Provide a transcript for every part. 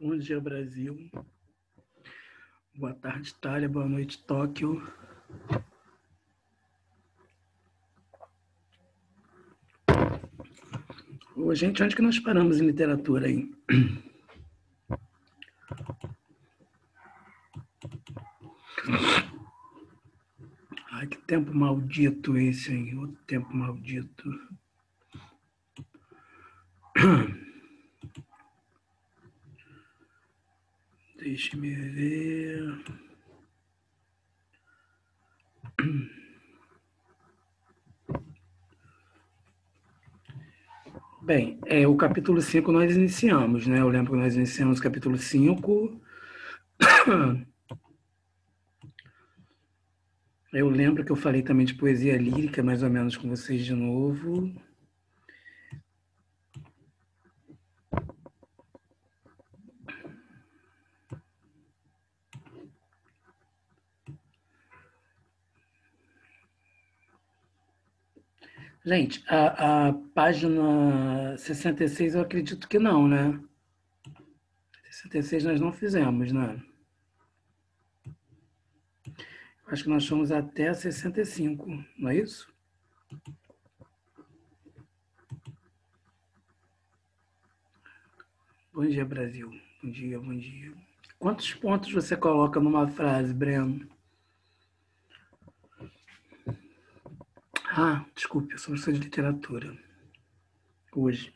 Bom dia, Brasil. Boa tarde, Itália. Boa noite, Tóquio. Ô, gente, onde que nós paramos em literatura aí? Ai, que tempo maldito esse, hein? O tempo maldito. Deixe-me ver. Bem, o capítulo 5 nós iniciamos, né? Eu lembro que nós iniciamos o capítulo 5. Eu lembro que eu falei também de poesia lírica, mais ou menos, com vocês de novo. Gente, a página 66 eu acredito que não, né? 66 nós não fizemos, né? Acho que nós fomos até a 65, não é isso? Bom dia, Brasil. Bom dia, bom dia. Quantos pontos você coloca numa frase, Breno? Ah, desculpe, eu sou professor de literatura. Hoje.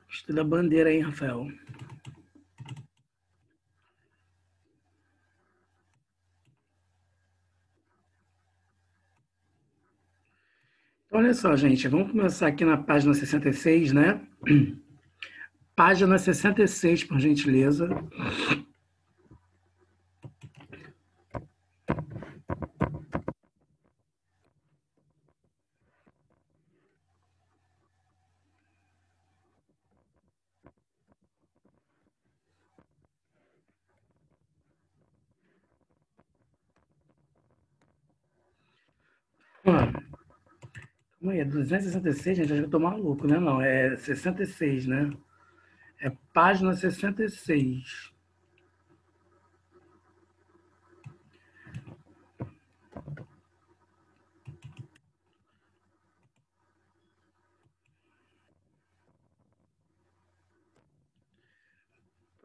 Estuda a bandeira aí, Rafael. Então, olha só, gente, vamos começar aqui na página 66, né? Página 66, por gentileza. Como é? 266, gente, acho que eu tô maluco, né? Não, é 66, né? É página 66.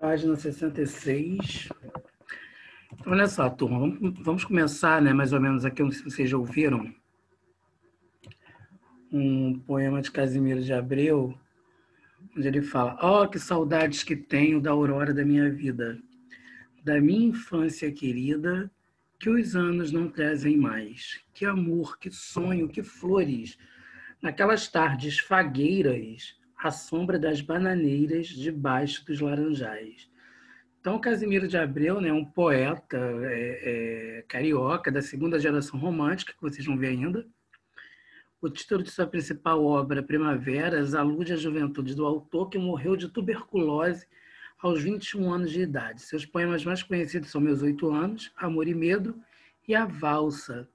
Página 66. Então, olha só, turma, vamos começar, né, mais ou menos aqui, não sei se vocês já ouviram, um poema de Casimiro de Abreu, onde ele fala: "Oh, que saudades que tenho da aurora da minha vida, da minha infância querida, que os anos não trazem mais. Que amor, que sonho, que flores, naquelas tardes fagueiras, à sombra das bananeiras, debaixo dos laranjais." Então, Casimiro de Abreu, né, um poeta carioca da segunda geração romântica, que vocês vão ver ainda. O título de sua principal obra, Primaveras, alude à juventude do autor, que morreu de tuberculose aos 21 anos de idade. Seus poemas mais conhecidos são Meus 8 Anos, Amor e Medo e A Valsa.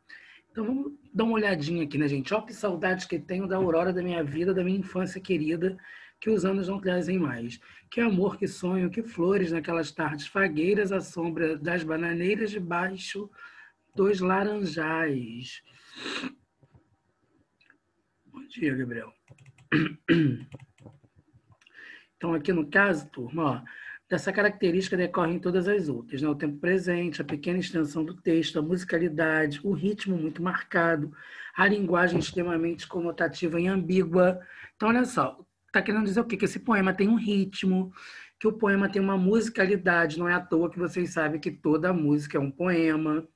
Então vamos dar uma olhadinha aqui, né, gente? Ó, que saudades que tenho da aurora da minha vida, da minha infância querida, que os anos não trazem mais. Que amor, que sonho, que flores naquelas tardes fagueiras, à sombra das bananeiras, debaixo dos laranjais. Bom dia, Gabriel. Então, aqui no caso, turma, ó, dessa característica decorrem todas as outras, né? O tempo presente, a pequena extensão do texto, a musicalidade, o ritmo muito marcado, a linguagem extremamente conotativa e ambígua. Então, olha só, está querendo dizer o quê? Que esse poema tem um ritmo, que o poema tem uma musicalidade, não é à toa que vocês sabem que toda música é um poema,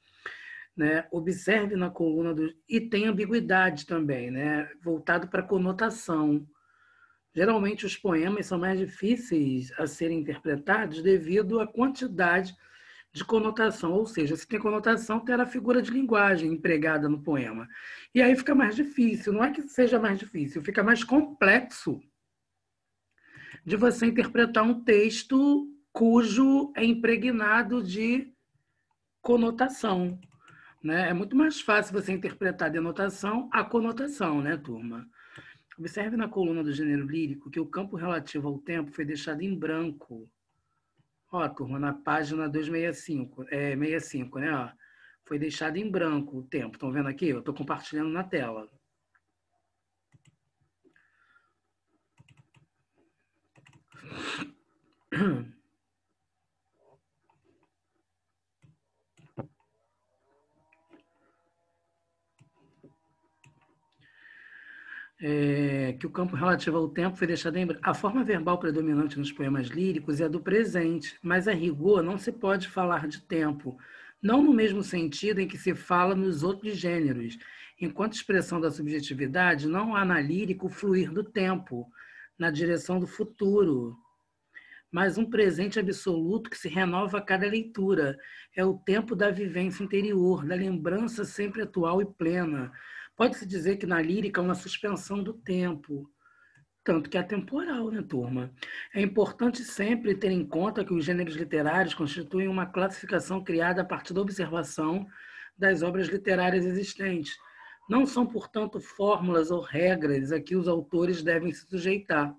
né? Observe na coluna do... E tem ambiguidade também, né? Voltado para a conotação. Geralmente os poemas são mais difíceis a serem interpretados devido à quantidade de conotação, ou seja, se tem conotação, terá a figura de linguagem empregada no poema. E aí fica mais difícil, não é que seja mais difícil, fica mais complexo de você interpretar um texto cujo é impregnado de conotação, né? É muito mais fácil você interpretar a denotação a conotação, né, turma? Observe na coluna do gênero lírico que o campo relativo ao tempo foi deixado em branco. Ó, turma, na página 265, 65, né? Ó, foi deixado em branco o tempo. Estão vendo aqui? Eu estou compartilhando na tela. Que o campo relativo ao tempo foi deixado em branco. A forma verbal predominante nos poemas líricos é a do presente, mas a rigor não se pode falar de tempo, não no mesmo sentido em que se fala nos outros gêneros. Enquanto expressão da subjetividade, não há na lírica o fluir do tempo, na direção do futuro, mas um presente absoluto que se renova a cada leitura. É o tempo da vivência interior, da lembrança sempre atual e plena. Pode-se dizer que na lírica há uma suspensão do tempo, tanto que é atemporal, né, turma? É importante sempre ter em conta que os gêneros literários constituem uma classificação criada a partir da observação das obras literárias existentes. Não são, portanto, fórmulas ou regras a que os autores devem se sujeitar.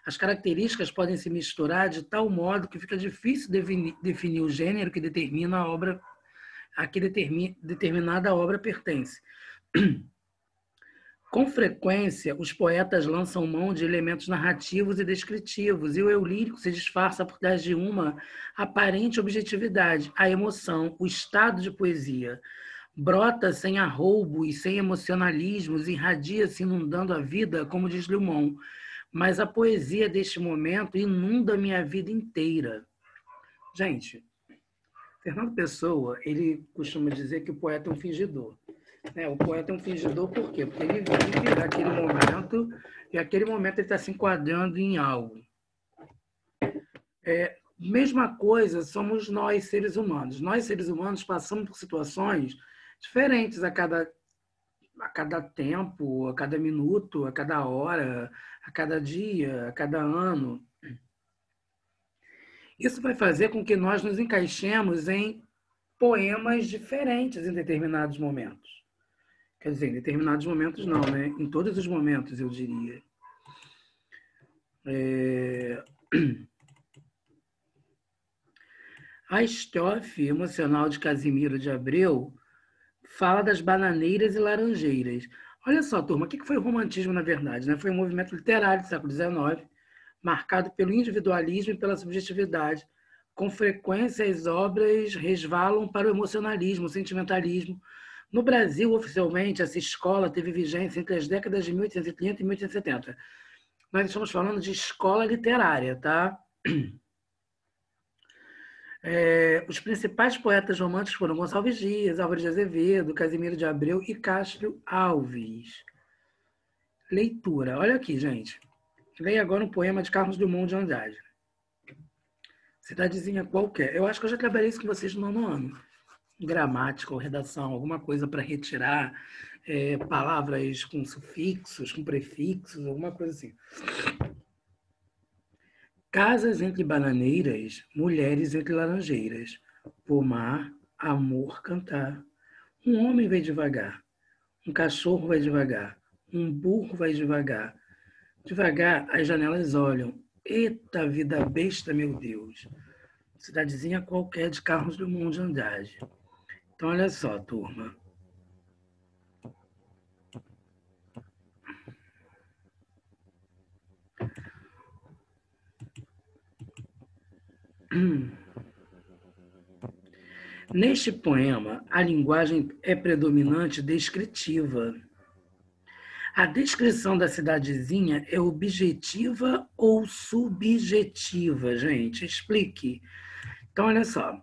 As características podem se misturar de tal modo que fica difícil definir o gênero que determina a obra a que determinada obra pertence. Com frequência, os poetas lançam mão de elementos narrativos e descritivos, e o eu lírico se disfarça por trás de uma aparente objetividade, a emoção, o estado de poesia. Brota sem arroubo e sem emocionalismos, irradia-se inundando a vida, como diz Lumon. Mas a poesia deste momento inunda minha vida inteira. Gente, Fernando Pessoa, ele costuma dizer que o poeta é um fingidor. O poeta é um fingidor por quê? Porque ele vive aquele momento e aquele momento ele está se enquadrando em algo. Mesma coisa somos nós, seres humanos. Nós, seres humanos, passamos por situações diferentes a cada tempo, a cada minuto, a cada hora, a cada dia, a cada ano. Isso vai fazer com que nós nos encaixemos em poemas diferentes em determinados momentos. Quer dizer, em determinados momentos não, né? Em todos os momentos, eu diria. A estrofe emocional de Casimiro de Abreu fala das bananeiras e laranjeiras. Olha só, turma, o que foi o romantismo, na verdade? Né? Foi um movimento literário do século XIX, marcado pelo individualismo e pela subjetividade. Com frequência, as obras resvalam para o emocionalismo, o sentimentalismo. No Brasil, oficialmente, essa escola teve vigência entre as décadas de 1830 e 1870. Nós estamos falando de escola literária, tá? Os principais poetas românticos foram Gonçalves Dias, Álvares de Azevedo, Casimiro de Abreu e Castro Alves. Leitura. Olha aqui, gente. Leia agora um poema de Carlos Drummond de Andrade. Cidadezinha qualquer. Eu acho que eu já trabalhei isso com vocês no nono ano. Gramática ou redação, alguma coisa para retirar palavras com sufixos, com prefixos, alguma coisa assim. Casas entre bananeiras, mulheres entre laranjeiras. Pomar, amor, cantar. Um homem vai devagar, um cachorro vai devagar, um burro vai devagar. Devagar as janelas olham. Eita vida besta, meu Deus. Cidadezinha qualquer de Carlos Drummond de Andrade. Então, olha só, turma. Neste poema, a linguagem é predominante descritiva. A descrição da cidadezinha é objetiva ou subjetiva, gente? Explique. Então, olha só.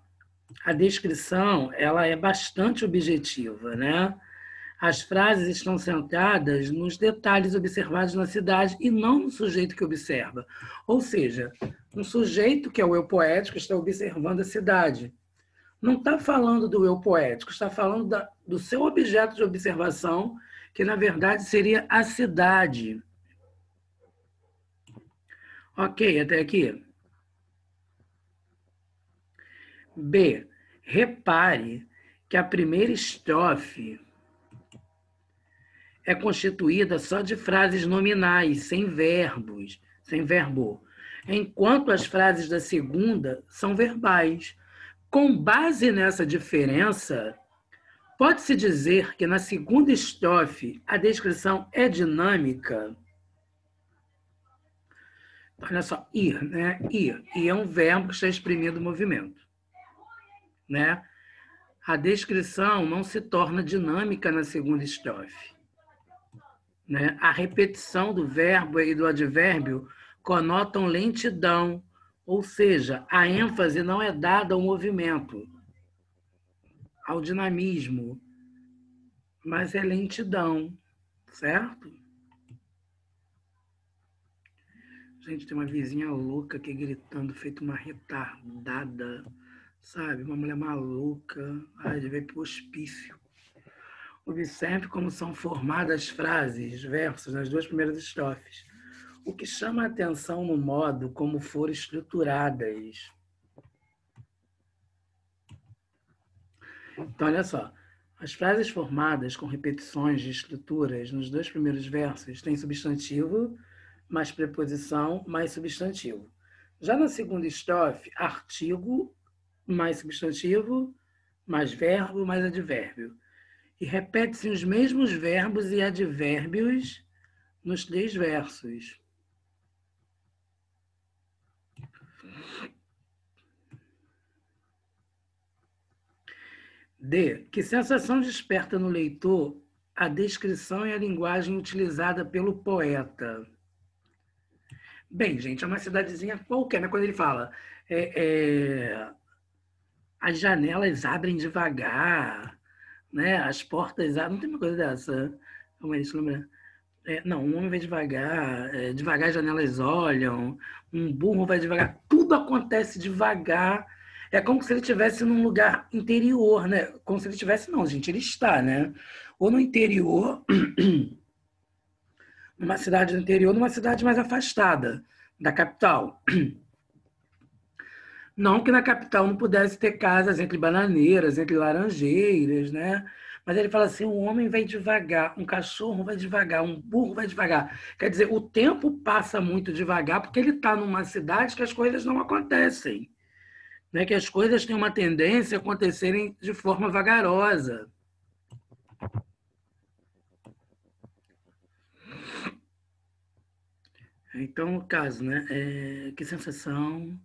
A descrição ela é bastante objetiva, né? As frases estão centradas nos detalhes observados na cidade e não no sujeito que observa. Ou seja, um sujeito que é o eu poético está observando a cidade. Não está falando do eu poético, está falando do seu objeto de observação, que na verdade seria a cidade. Ok, até aqui? B. Repare que a primeira estrofe é constituída só de frases nominais, sem verbos, sem verbo, enquanto as frases da segunda são verbais. Com base nessa diferença, pode-se dizer que na segunda estrofe a descrição é dinâmica. Olha só, ir, né? Ir. E é um verbo que está exprimindo o movimento, né? A descrição não se torna dinâmica na segunda estrofe, né? A repetição do verbo e do advérbio conotam lentidão, ou seja, a ênfase não é dada ao movimento, ao dinamismo, mas é lentidão, certo? Gente, tem uma vizinha louca aqui gritando, feito uma retardada, sabe? Uma mulher maluca. Ai, deve ir pro hospício. Observe como são formadas frases, versos, nas duas primeiras estrofes. O que chama a atenção no modo como foram estruturadas. Então, olha só. As frases formadas com repetições de estruturas nos dois primeiros versos têm substantivo, mais preposição, mais substantivo. Já na segunda estrofe, artigo, mais substantivo, mais verbo, mais advérbio. E repete-se os mesmos verbos e advérbios nos três versos. D. Que sensação desperta no leitor a descrição e a linguagem utilizada pelo poeta? Bem, gente, é uma cidadezinha qualquer, né? Quando ele fala as janelas abrem devagar, né? As portas abrem... Não tem uma coisa dessa? Como é isso, lembra? Não, um homem vai devagar, devagar as janelas olham, um burro vai devagar, tudo acontece devagar. É como se ele estivesse num lugar interior, né? Como se ele estivesse, não, gente, ele está, né? Ou no interior, numa cidade do interior, numa cidade mais afastada da capital. Não que na capital não pudesse ter casas entre bananeiras, entre laranjeiras, né? Mas ele fala assim, um homem vai devagar, um cachorro vai devagar, um burro vai devagar. Quer dizer, o tempo passa muito devagar porque ele está numa cidade que as coisas não acontecem, né? Que as coisas têm uma tendência a acontecerem de forma vagarosa. Então, no caso, né? Que sensação...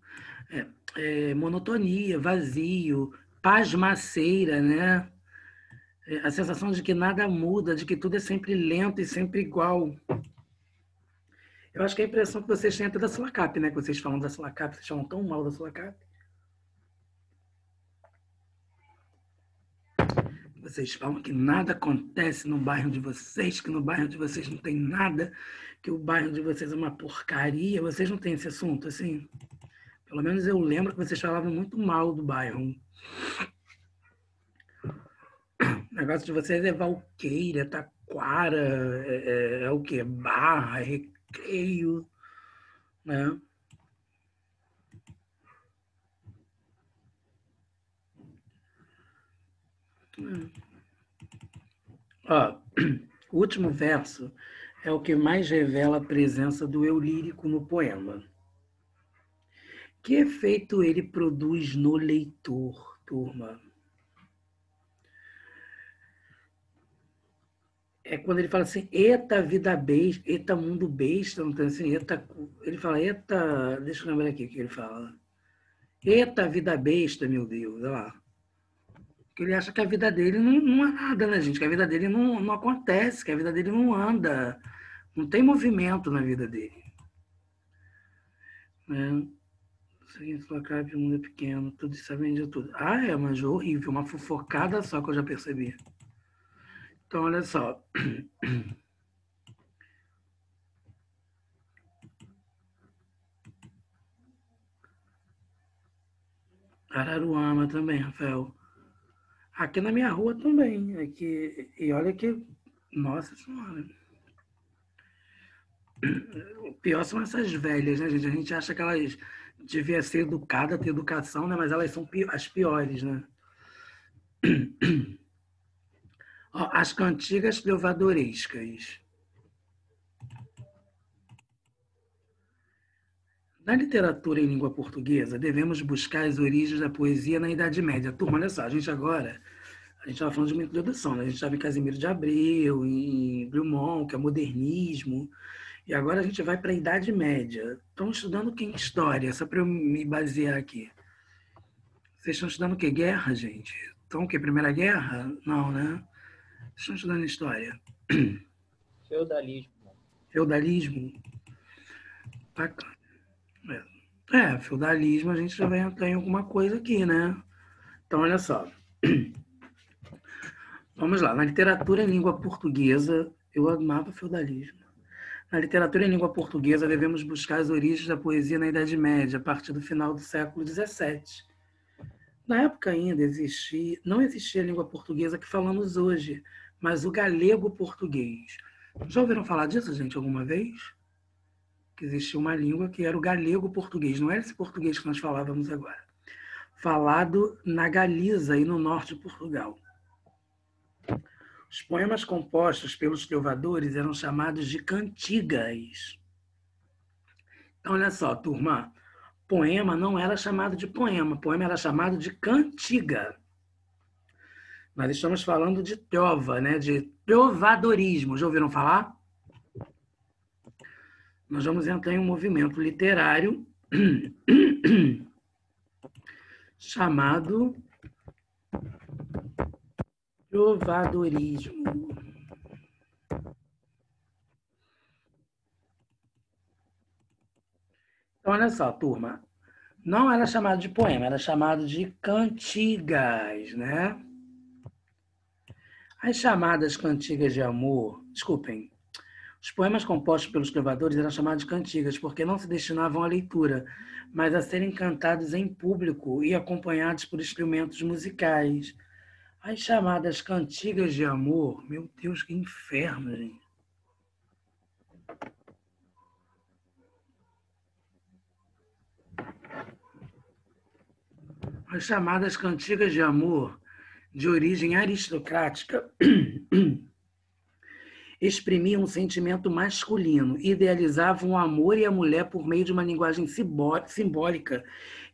monotonia, vazio, pasmaceira, né? A sensação de que nada muda, de que tudo é sempre lento e sempre igual. Eu acho que a impressão que vocês têm até da Sulacap, né? Que vocês falam da Sulacap, vocês falam tão mal da Sulacap. Vocês falam que nada acontece no bairro de vocês, que no bairro de vocês não tem nada, que o bairro de vocês é uma porcaria. Vocês não têm esse assunto, assim? Pelo menos eu lembro que vocês falavam muito mal do bairro. O negócio de vocês é Valqueira, Taquara, é o quê? Barra, Recreio, né? Ó, o último verso é o que mais revela a presença do eu lírico no poema. Que efeito ele produz no leitor, turma? É quando ele fala assim, eita vida besta, eita mundo besta, não tem assim, eita, ele fala, eita, deixa eu lembrar aqui o que ele fala. Eita vida besta, meu Deus, olha lá. Porque ele acha que a vida dele não é nada, né, gente? Que a vida dele não acontece, que a vida dele não anda, não tem movimento na vida dele. Né? Seguinte, o mundo é pequeno, tudo isso sabem de tudo. Ah, mas horrível, uma fofocada só que eu já percebi. Então, olha só. Araruama também, Rafael. Aqui na minha rua também. Aqui, e olha que, nossa senhora. O pior são essas velhas, né, gente? A gente acha que elas deviam ser educadas, ter educação, né? Mas elas são as piores, né? Ó, as cantigas trovadorescas. Na literatura em língua portuguesa, devemos buscar as origens da poesia na Idade Média. Turma, olha só, a gente estava falando de uma introdução, né? A gente estava em Casimiro de Abreu, em Drummond, que é modernismo, e agora a gente vai para a Idade Média. Estão estudando o que em história? Só para eu me basear aqui. Vocês estão estudando o que? Guerra, gente? Então o que? Primeira Guerra? Não, né? Estão estudando história. Feudalismo. Feudalismo? Bacana. Feudalismo a gente já vai entrar em alguma coisa aqui, né? Então, olha só. Vamos lá. Na literatura em língua portuguesa, eu amava feudalismo. Na literatura em língua portuguesa, devemos buscar as origens da poesia na Idade Média, a partir do final do século XVII. Na época ainda não existia a língua portuguesa que falamos hoje, mas o galego português. Já ouviram falar disso, gente, alguma vez? Que existia uma língua que era o galego português, não era esse português que nós falávamos agora. Falado na Galiza e no norte de Portugal. Os poemas compostos pelos trovadores eram chamados de cantigas. Então, olha só, turma, poema não era chamado de poema era chamado de cantiga. Nós estamos falando de trova, né? De trovadorismo. Já ouviram falar? Nós vamos entrar em um movimento literário chamado trovadorismo. Então, olha só, turma. Não era chamado de poema, era chamado de cantigas, né? As chamadas cantigas de amor, desculpem, os poemas compostos pelos trovadores eram chamados de cantigas porque não se destinavam à leitura, mas a serem cantados em público e acompanhados por instrumentos musicais. As chamadas cantigas de amor, meu Deus, que inferno, gente. As chamadas cantigas de amor, de origem aristocrática, exprimiam um sentimento masculino, idealizavam o amor e a mulher por meio de uma linguagem simbólica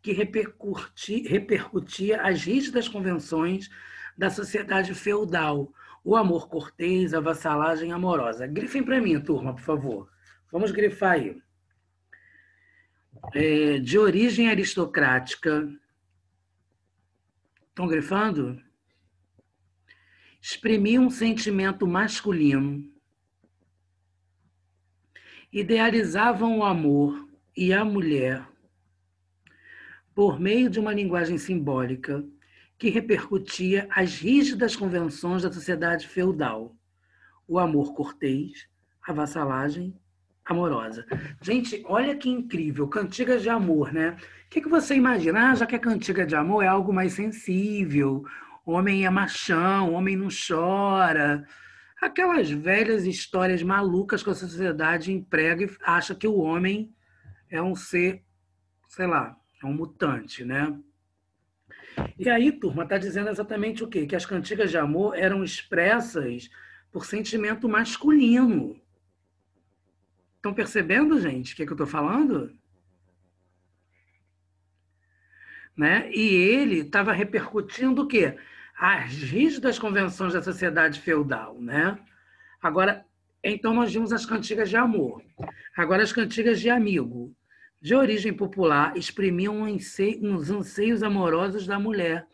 que repercutia as rígidas convenções da sociedade feudal, o amor cortês, a vassalagem amorosa. Grifem para mim, turma, por favor. Vamos grifar aí. De origem aristocrática. Estão grifando? Exprimia um sentimento masculino, idealizavam o amor e a mulher por meio de uma linguagem simbólica que repercutia as rígidas convenções da sociedade feudal, o amor cortês, a vassalagem amorosa. Gente, olha que incrível, cantigas de amor, né? O que você imagina? Já que a cantiga de amor é algo mais sensível, o homem é machão, o homem não chora. Aquelas velhas histórias malucas que a sociedade emprega e acha que o homem é um ser, sei lá, é um mutante, né? E aí, turma, está dizendo exatamente o quê? Que as cantigas de amor eram expressas por sentimento masculino. Estão percebendo, gente, o que eu estou falando? Né? E ele estava repercutindo o quê? As rígidas convenções da sociedade feudal, né? Agora, então nós vimos as cantigas de amor. Agora as cantigas de amigo. De origem popular, exprimiam os anseios amorosos da mulher.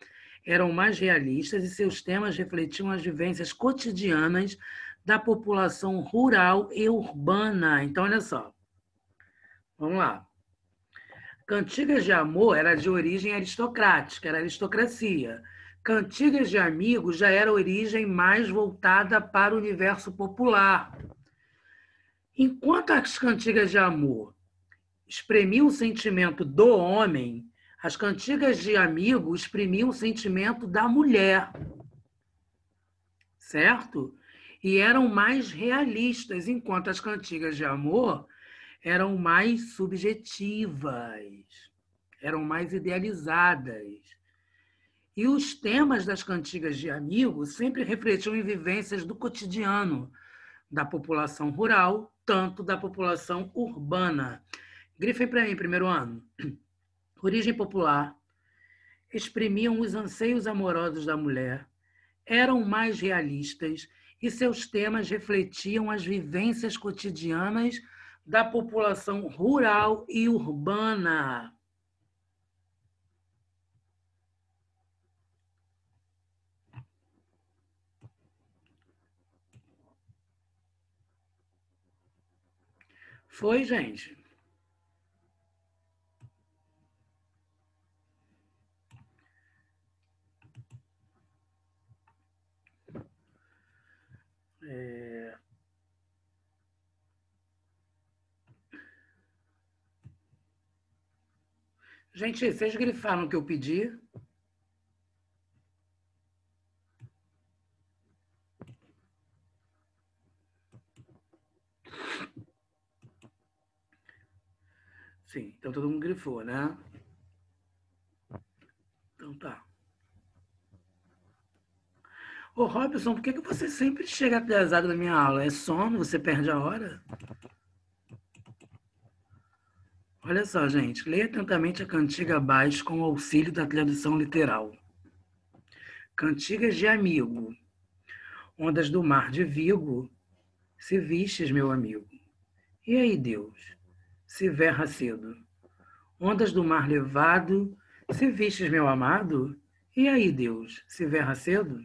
Eram mais realistas e seus temas refletiam as vivências cotidianas da população rural e urbana. Então, olha só. Vamos lá. Cantigas de amor era de origem aristocrática, era aristocracia. Cantigas de amigos já era origem mais voltada para o universo popular. Enquanto as cantigas de amor exprimiam o sentimento do homem, as cantigas de amigo exprimiam o sentimento da mulher. Certo? E eram mais realistas, enquanto as cantigas de amor eram mais subjetivas, eram mais idealizadas. E os temas das cantigas de amigo sempre refletiam em vivências do cotidiano da população rural, tanto da população urbana. Grifem para mim, primeiro ano. Origem popular. Exprimiam os anseios amorosos da mulher, eram mais realistas e seus temas refletiam as vivências cotidianas da população rural e urbana. Foi, gente? Gente, vocês grifaram o que eu pedi? Sim, então todo mundo grifou, né? Então tá. Ô, Robson, por que você sempre chega atrasado na minha aula? É sono? Você perde a hora? Olha só, gente. Leia atentamente a cantiga abaixo com o auxílio da tradução literal. Cantigas de amigo. Ondas do mar de Vigo, se vistes, meu amigo. E aí, Deus, se verra cedo. Ondas do mar levado, se vistes, meu amado. E aí, Deus, se verra cedo.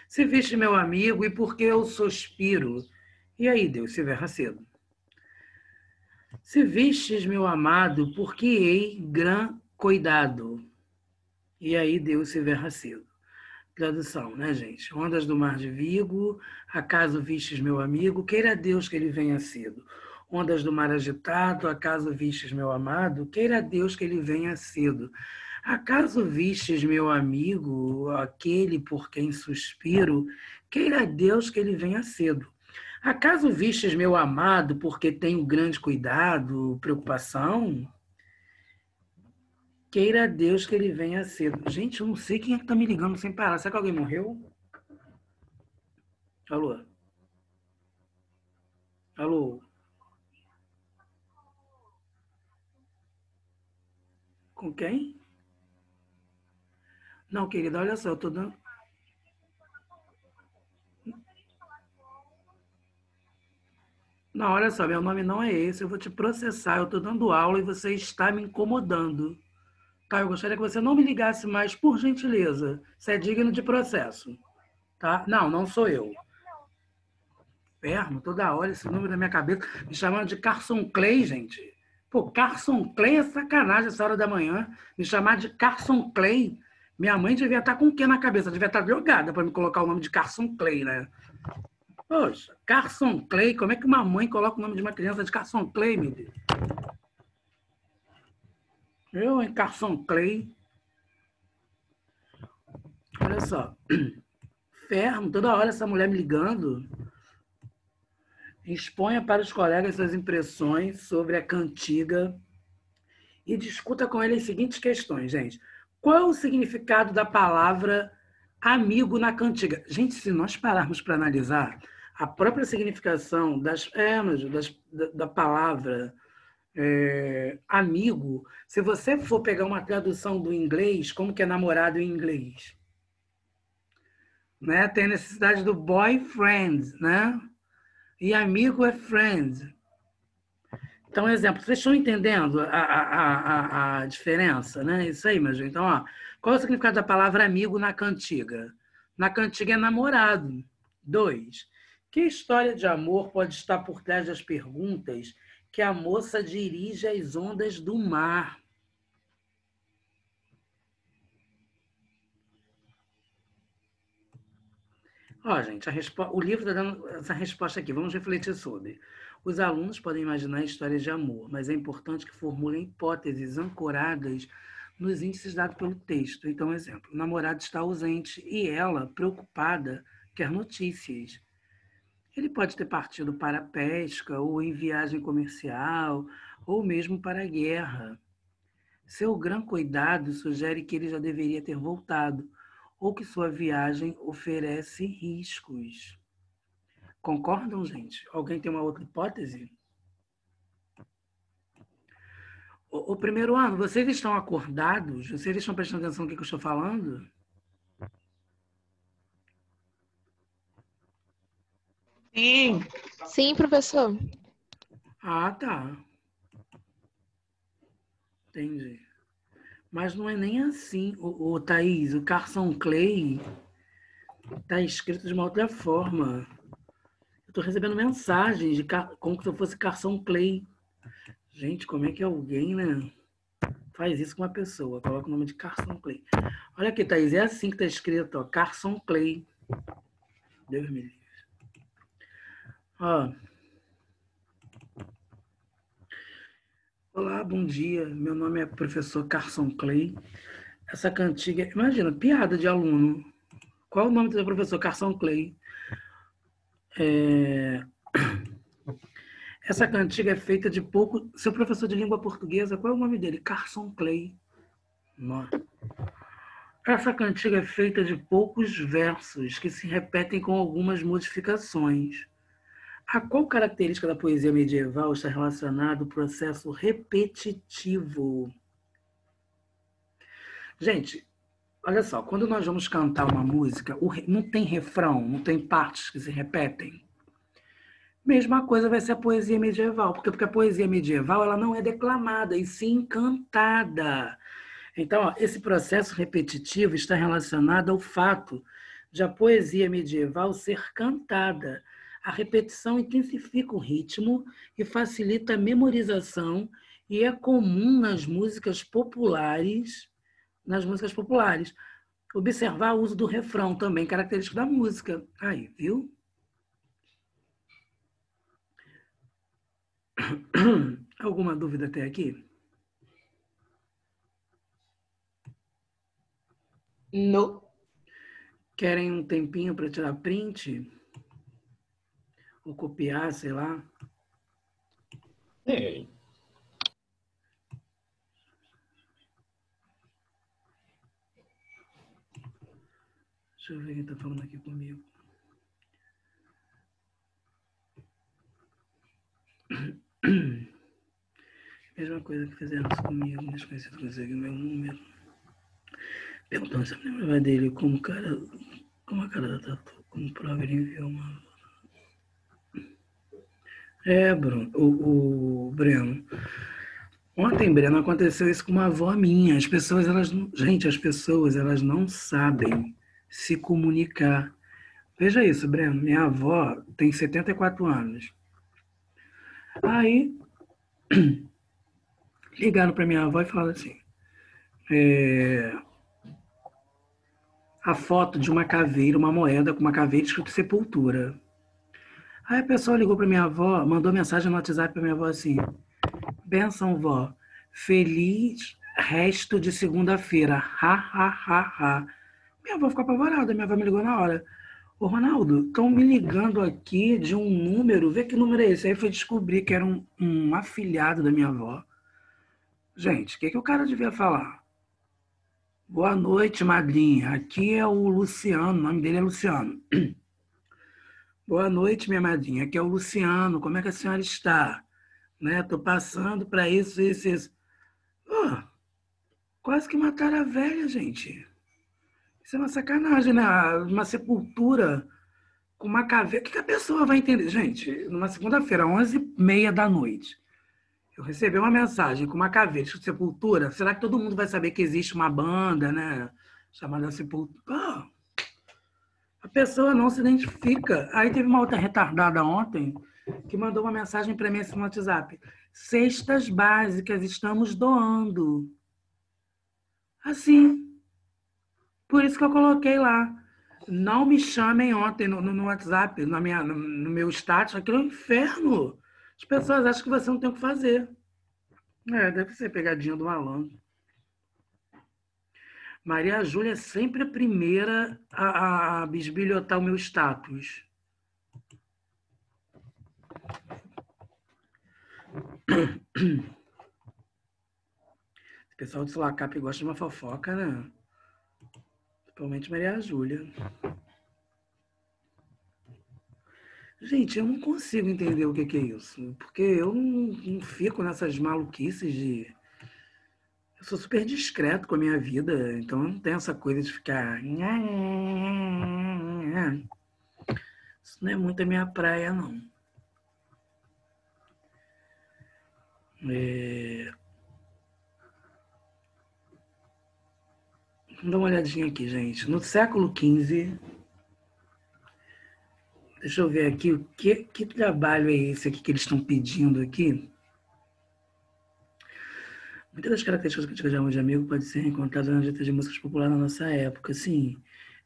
Se viste, meu amigo, e por que eu suspiro? E aí, Deus, se verra cedo. Se vistes, meu amado, porque hei gran cuidado. E aí, Deus, se verra cedo. Tradução, né, gente? Ondas do mar de Vigo, acaso vistes meu amigo, queira Deus que ele venha cedo. Ondas do mar agitado, acaso vistes meu amado, queira Deus que ele venha cedo. Acaso vistes meu amigo, aquele por quem suspiro, queira Deus que ele venha cedo. Acaso vistes meu amado, porque tenho grande cuidado, preocupação? Queira Deus que ele venha cedo. Gente, eu não sei quem é que tá me ligando sem parar. Será que alguém morreu? Alô? Alô? Com quem? Não, querida, olha só, eu tô dando. Não, olha só, meu nome não é esse, eu vou te processar. Eu tô dando aula e você está me incomodando. Tá? Eu gostaria que você não me ligasse mais, por gentileza. Você é digno de processo. Tá? Não, não sou eu. Fermo, toda hora esse número na minha cabeça, me chamando de Carson Clay, gente. Pô, Carson Clay é sacanagem essa hora da manhã. Me chamar de Carson Clay. Minha mãe devia estar com o quê na cabeça? Devia estar drogada para me colocar o nome de Carson Clay, né? Poxa, Carson Clay, como é que uma mãe coloca o nome de uma criança de Carson Clay, meu Deus? Eu, em Carson Clay. Olha só. Fermo, toda hora essa mulher me ligando. Exponha para os colegas suas impressões sobre a cantiga e discuta com ele as seguintes questões, gente. Qual é o significado da palavra amigo na cantiga? Gente, se nós pararmos para analisar a própria significação da palavra amigo, se você for pegar uma tradução do inglês, como que é namorado em inglês? Né? Tem a necessidade do boyfriend, né? E amigo é friend. Então, exemplo, vocês estão entendendo a diferença, né? Isso aí, meu gente. Então, ó, qual é o significado da palavra amigo na cantiga? Na cantiga é namorado. 2. Que história de amor pode estar por trás das perguntas que a moça dirige às ondas do mar? Ó, gente, o livro está dando essa resposta aqui. Vamos refletir sobre. Os alunos podem imaginar histórias de amor, mas é importante que formulem hipóteses ancoradas nos índices dados pelo texto. Então, exemplo, o namorado está ausente e ela, preocupada, quer notícias. Ele pode ter partido para a pesca, ou em viagem comercial, ou mesmo para a guerra. Seu gran cuidado sugere que ele já deveria ter voltado, ou que sua viagem oferece riscos. Concordam, gente? Alguém tem uma outra hipótese? O primeiro ano, vocês estão acordados? Vocês estão prestando atenção no que eu estou falando? Sim. Sim, professor. Ah, tá. Entendi. Mas não é nem assim, o Thaís. O Carson Clay está escrito de uma outra forma. Eu estou recebendo mensagens como se eu fosse Carson Clay. Gente, como é que alguém, né, faz isso com uma pessoa? Coloca o nome de Carson Clay. Olha aqui, Thaís, é assim que está escrito, ó, Carson Clay. Deus me livre. Ó. Olá, bom dia. Meu nome é professor Carson Clay. Essa cantiga, imagina, piada de aluno. Qual é o nome do seu professor? Carson Clay. Essa cantiga é feita de pouco. Seu professor de língua portuguesa, qual é o nome dele? Carson Clay. Nossa. Essa cantiga é feita de poucos versos que se repetem com algumas modificações. A qual característica da poesia medieval está relacionada ao processo repetitivo? Gente, olha só, quando nós vamos cantar uma música, não tem refrão, não tem partes que se repetem. Mesma coisa vai ser a poesia medieval, porque a poesia medieval ela não é declamada, e sim cantada. Então, ó, esse processo repetitivo está relacionado ao fato de a poesia medieval ser cantada. A repetição intensifica o ritmo e facilita a memorização e é comum nas músicas populares. Observar o uso do refrão também, característico da música. Aí, viu? Alguma dúvida até aqui? Não. Querem um tempinho para tirar print? Ou copiar, sei lá? É. Deixa eu ver quem está falando aqui comigo. Mesma coisa que fizeram isso comigo, desconhecido conseguiu meu número. Perguntando se eu me lembrava dele como a cara da Tatu, como prova ele enviou uma. Bruno, o Breno. Ontem, Breno, aconteceu isso com uma avó minha. As pessoas, elas não sabem se comunicar. Veja isso, Breno. Minha avó tem 74 anos. Aí, ligaram para minha avó e falaram assim: a foto de uma caveira, uma moeda com uma caveira escrito Sepultura. Aí a pessoa ligou para minha avó, mandou mensagem no WhatsApp para minha avó assim: benção, vó. Feliz resto de segunda-feira. Ha, ha, ha, ha. Minha avó ficou apavorada, minha avó me ligou na hora. Ô, Ronaldo, estão me ligando aqui de um número, vê que número é esse. Aí foi descobrir que era um afilhado da minha avó. Gente, o que o cara devia falar? Boa noite, madrinha. Aqui é o Luciano, o nome dele é Luciano. Boa noite, minha madrinha. Aqui é o Luciano. Como é que a senhora está? Tô passando para isso, isso, isso. Quase que mataram a velha, gente. Isso é uma sacanagem, né? Uma sepultura com uma caveira. O que a pessoa vai entender? Gente, numa segunda-feira, 11h30 da noite, eu recebi uma mensagem com uma caveira de sepultura. Será que todo mundo vai saber que existe uma banda, né? Chamada Sepultura? A pessoa não se identifica. Aí teve uma outra retardada ontem que mandou uma mensagem para mim assim no WhatsApp. Cestas básicas, estamos doando. Assim. Por isso que eu coloquei lá. Não me chamem ontem no WhatsApp, no meu status. Aquilo é um inferno. As pessoas acham que você não tem o que fazer. Deve ser pegadinha do malandro. Maria Júlia é sempre a primeira a bisbilhotar o meu status. O pessoal do Sulacap gosta de uma fofoca, né? Principalmente Maria Júlia. Gente, eu não consigo entender o que é isso. Porque eu não fico nessas maluquices de... Eu sou super discreto com a minha vida, então eu não tenho essa coisa de ficar... Isso não é muito a minha praia, não. Vamos dar uma olhadinha aqui, gente. No século XV, deixa eu ver aqui que trabalho é esse aqui que eles estão pedindo aqui. Muitas das características que chamamos de amigo podem ser encontradas nas letras de músicas populares na nossa época. Sim,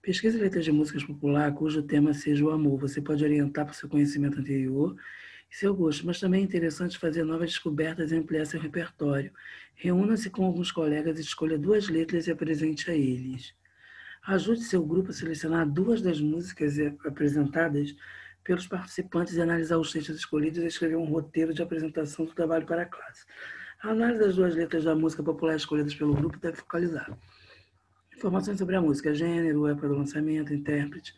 pesquise letras de músicas populares cujo tema seja o amor. Você pode orientar para o seu conhecimento anterior e seu gosto, mas também é interessante fazer novas descobertas e ampliar seu repertório. Reúna-se com alguns colegas e escolha 2 letras e apresente a eles. Ajude seu grupo a selecionar 2 das músicas apresentadas pelos participantes e analisar os textos escolhidos e escrever um roteiro de apresentação do trabalho para a classe. A análise das 2 letras da música popular escolhidas pelo grupo deve focalizar informações sobre a música, gênero, época do lançamento, intérprete,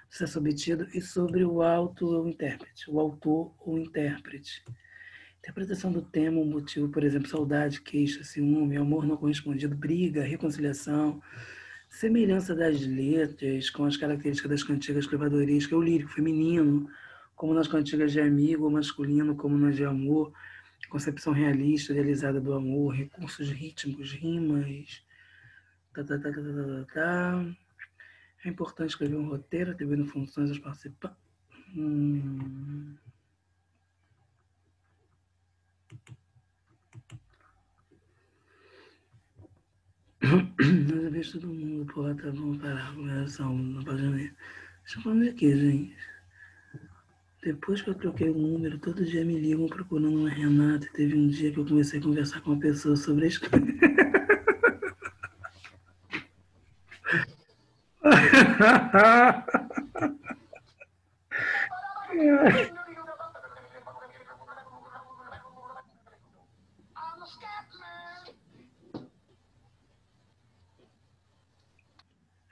sucesso obtido e sobre o autor ou intérprete. Interpretação do tema, o motivo, por exemplo, saudade, queixa, ciúme, amor não correspondido, briga, reconciliação, semelhança das letras com as características das cantigas clevadorescas, o lírico feminino, como nas cantigas de amigo, ou masculino, como nas de amor, concepção realista, idealizada do amor, recursos rítmicos, rimas. É importante escrever um roteiro, atribuindo funções aos participantes. Mas eu vejo todo mundo, porra, tá bom, parar, começação, na página. Deixa eu falar aqui, gente. Depois que eu troquei o número, todo dia me ligam procurando uma Renata. E teve um dia que eu comecei a conversar com uma pessoa sobre a escola.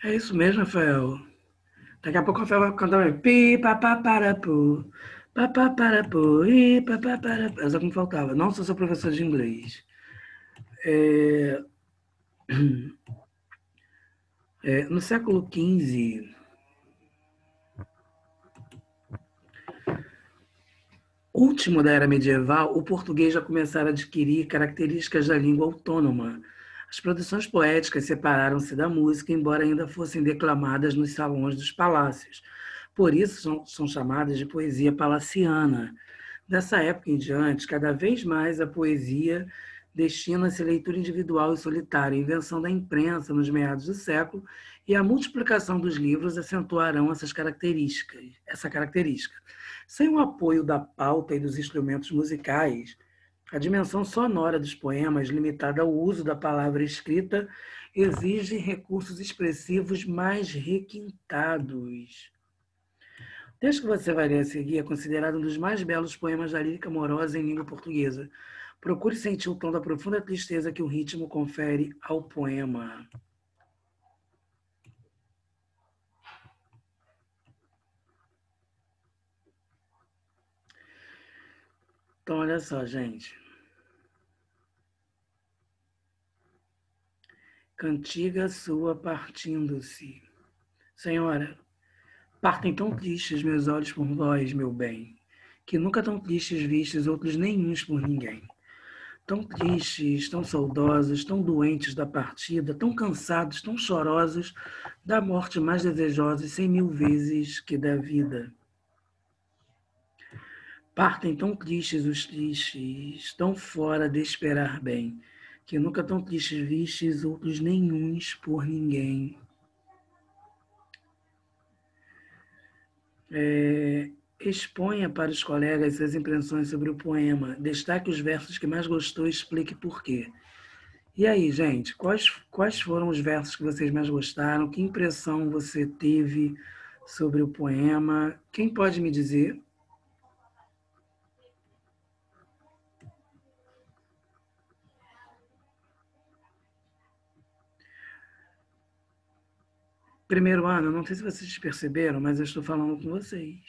É isso mesmo, Rafael. Daqui a pouco o Rafael vai cantar pi, papá, para, pu. Papá, para, pu, i, papá, para, pu. Essa que me faltava. Não sou seu professor de inglês. No século XV, último da era medieval, o português já começara a adquirir características da língua autônoma. As produções poéticas separaram-se da música, embora ainda fossem declamadas nos salões dos palácios. Por isso são chamadas de poesia palaciana. Dessa época em diante, cada vez mais a poesia destina-se à leitura individual e solitária. A invenção da imprensa nos meados do século e a multiplicação dos livros acentuarão essa característica. Sem o apoio da pauta e dos instrumentos musicais, a dimensão sonora dos poemas, limitada ao uso da palavra escrita, exige recursos expressivos mais requintados. O texto que você vai ler a seguir é considerado um dos mais belos poemas da lírica amorosa em língua portuguesa. Procure sentir o tom da profunda tristeza que o ritmo confere ao poema. Então, olha só, gente. Cantiga sua partindo-se. Senhora, partem tão tristes meus olhos por vós, meu bem, que nunca tão tristes vistes outros nenhuns por ninguém. Tão tristes, tão saudosos, tão doentes da partida, tão cansados, tão chorosos, da morte mais desejosos 100.000 vezes que da vida. Partem tão tristes os tristes, tão fora de esperar bem, que nunca tão tristes vistes outros nenhuns por ninguém. Exponha para os colegas suas impressões sobre o poema, destaque os versos que mais gostou e explique por quê. E aí, gente, quais foram os versos que vocês mais gostaram? Que impressão você teve sobre o poema? Quem pode me dizer? Primeiro ano, não sei se vocês perceberam, mas eu estou falando com vocês.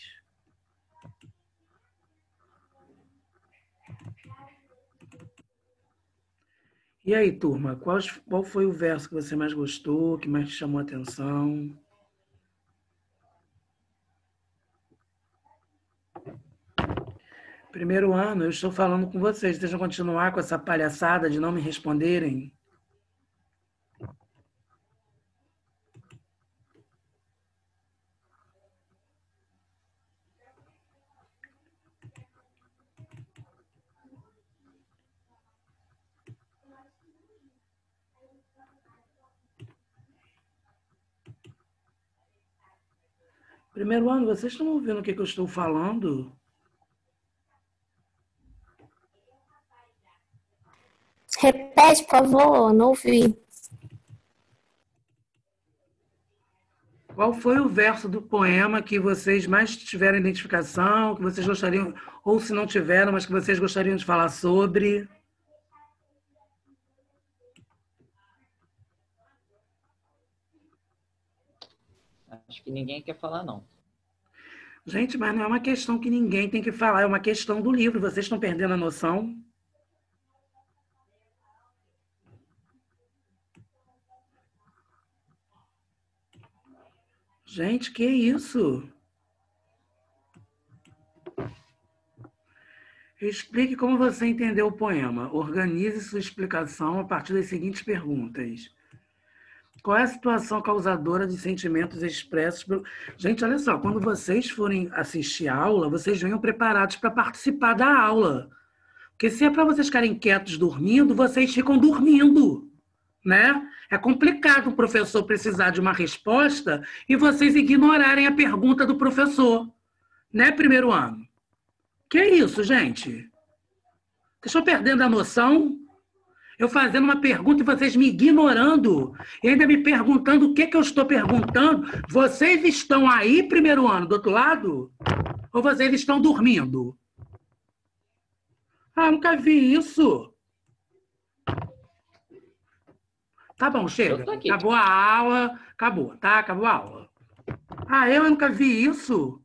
E aí, turma, qual foi o verso que você mais gostou, que mais te chamou a atenção? Primeiro ano, eu estou falando com vocês. Deixa eu continuar com essa palhaçada de não me responderem. Primeiro ano, vocês estão ouvindo o que eu estou falando? Repete, por favor, não ouvi. Qual foi o verso do poema que vocês mais tiveram identificação, que vocês gostariam, ou se não tiveram, mas que vocês gostariam de falar sobre? Acho que ninguém quer falar, não. Gente, mas não é uma questão que ninguém tem que falar, é uma questão do livro. Vocês estão perdendo a noção? Gente, que isso? Explique como você entendeu o poema. Organize sua explicação a partir das seguintes perguntas. Qual é a situação causadora de sentimentos expressos pelo... Gente, olha só, quando vocês forem assistir a aula, vocês venham preparados para participar da aula. Porque se é para vocês ficarem quietos dormindo, vocês ficam dormindo, né? É complicado o professor precisar de uma resposta e vocês ignorarem a pergunta do professor, né, primeiro ano? Que é isso, gente? Vocês estão perdendo a noção? Eu fazendo uma pergunta e vocês me ignorando, e ainda me perguntando o que eu estou perguntando. Vocês estão aí, primeiro ano, do outro lado? Ou vocês estão dormindo? Ah, nunca vi isso. Tá bom, chega. Acabou a aula. Acabou, tá? Acabou a aula. Ah, eu nunca vi isso.